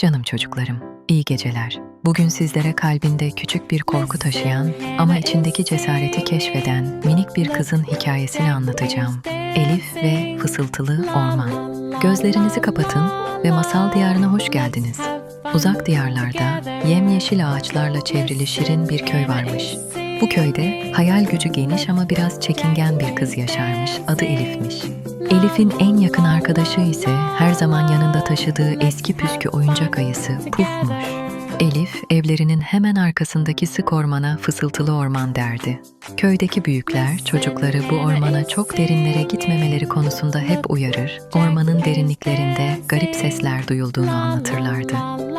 Canım çocuklarım, iyi geceler. Bugün sizlere kalbinde küçük bir korku taşıyan ama içindeki cesareti keşfeden minik bir kızın hikayesini anlatacağım. Elif ve Fısıltılı Orman. Gözlerinizi kapatın ve masal diyarına hoş geldiniz. Uzak diyarlarda yemyeşil ağaçlarla çevrili şirin bir köy varmış. Bu köyde hayal gücü geniş ama biraz çekingen bir kız yaşarmış. Adı Elif'miş. Elif'in en yakın arkadaşı ise her zaman yanında taşıdığı eski püskü oyuncak ayısı Puf'muş. Elif, evlerinin hemen arkasındaki sık ormana Fısıltılı Orman derdi. Köydeki büyükler çocukları bu ormana çok derinlere gitmemeleri konusunda hep uyarır, ormanın derinliklerinde garip sesler duyulduğunu anlatırlardı.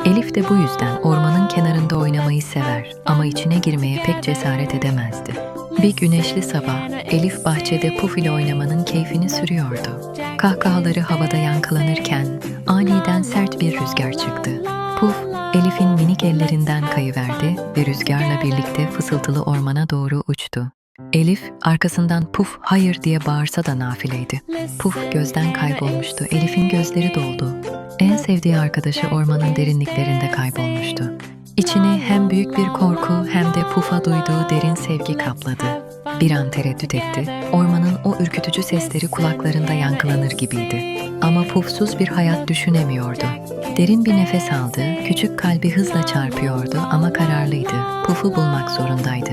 Elif de bu yüzden ormanın kenarında oynamayı sever ama içine girmeye pek cesaret edemezdi. Bir güneşli sabah Elif bahçede Puf ile oynamanın keyfini sürüyordu. Kahkahaları havada yankılanırken aniden sert bir rüzgar çıktı. Puf, Elif'in minik ellerinden kayıverdi ve rüzgarla birlikte Fısıltılı Orman'a doğru uçtu. Elif arkasından Puf hayır diye bağırsa da nafileydi. Puf gözden kaybolmuştu. Elif'in gözleri doldu. En sevdiği arkadaşı ormanın derinliklerinde kaybolmuştu. İçini hem büyük bir korku hem de Puf'a duyduğu derin sevgi kapladı. Bir an tereddüt etti. Ormanın o ürkütücü sesleri kulaklarında yankılanır gibiydi. Ama Puf'suz bir hayat düşünemiyordu. Derin bir nefes aldı, küçük kalbi hızla çarpıyordu ama kararlıydı. Puf'u bulmak zorundaydı.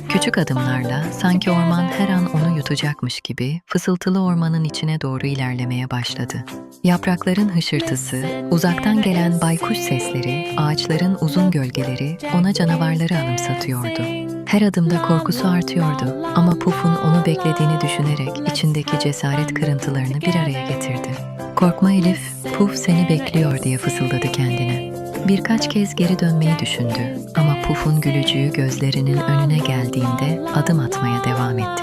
Küçük adımlarla, sanki orman her an onu yutacakmış gibi, Fısıltılı Orman'ın içine doğru ilerlemeye başladı. Yaprakların hışırtısı, uzaktan gelen baykuş sesleri, ağaçların uzun gölgeleri ona canavarları anımsatıyordu. Her adımda korkusu artıyordu ama Puf'un onu beklediğini düşünerek içindeki cesaret kırıntılarını bir araya getirdi. "Korkma Elif, Puf seni bekliyor," diye fısıldadı kendine. Birkaç kez geri dönmeyi düşündü ama Puf'un gülücüğü gözlerinin önüne geldiğinde adım atmaya devam etti.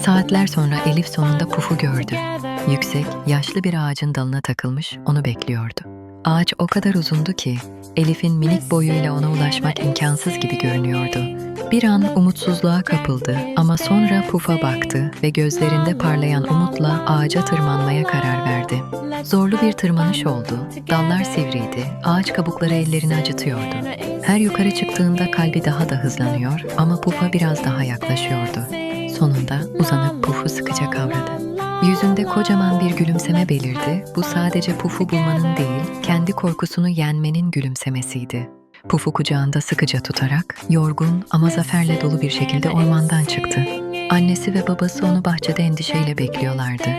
Saatler sonra Elif sonunda Puf'u gördü. Yüksek, yaşlı bir ağacın dalına takılmış, onu bekliyordu. Ağaç o kadar uzundu ki Elif'in minik boyuyla ona ulaşmak imkansız gibi görünüyordu. Bir an umutsuzluğa kapıldı ama sonra Puf'a baktı ve gözlerinde parlayan umutla ağaca tırmanmaya karar verdi. Zorlu bir tırmanış oldu, dallar sivriydi, ağaç kabukları ellerini acıtıyordu. Her yukarı çıktığında kalbi daha da hızlanıyor ama Puf'a biraz daha yaklaşıyordu. Sonunda uzanıp Puf'u sıkıca kavradı. Yüzünde kocaman bir gülümseme belirdi. Bu sadece Puf'u bulmanın değil, kendi korkusunu yenmenin gülümsemesiydi. Puf'u kucağında sıkıca tutarak, yorgun ama zaferle dolu bir şekilde ormandan çıktı. Annesi ve babası onu bahçede endişeyle bekliyorlardı.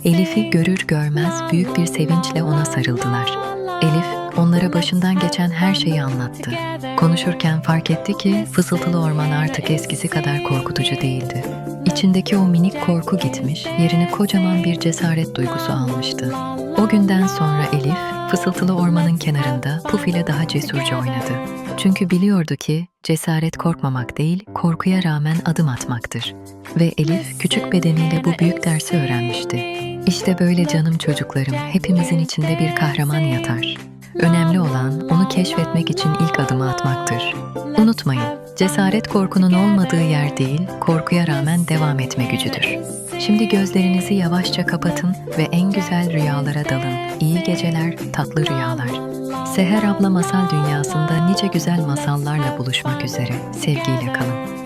Elif'i görür görmez büyük bir sevinçle ona sarıldılar. Elif, onlara başından geçen her şeyi anlattı. Konuşurken fark etti ki Fısıltılı Orman artık eskisi kadar korkutucu değildi. İçindeki o minik korku gitmiş, yerini kocaman bir cesaret duygusu almıştı. O günden sonra Elif, Fısıltılı Orman'ın kenarında Puf ile daha cesurca oynadı. Çünkü biliyordu ki cesaret korkmamak değil, korkuya rağmen adım atmaktır. Ve Elif küçük bedeniyle bu büyük dersi öğrenmişti. İşte böyle canım çocuklarım, hepimizin içinde bir kahraman yatar. Önemli olan onu keşfetmek için ilk adımı atmaktır. Unutmayın, cesaret korkunun olmadığı yer değil, korkuya rağmen devam etme gücüdür. Şimdi gözlerinizi yavaşça kapatın ve en güzel rüyalara dalın. İyi geceler, tatlı rüyalar. Seher abla Masal Dünyası'nda nice güzel masallarla buluşmak üzere. Sevgiyle kalın.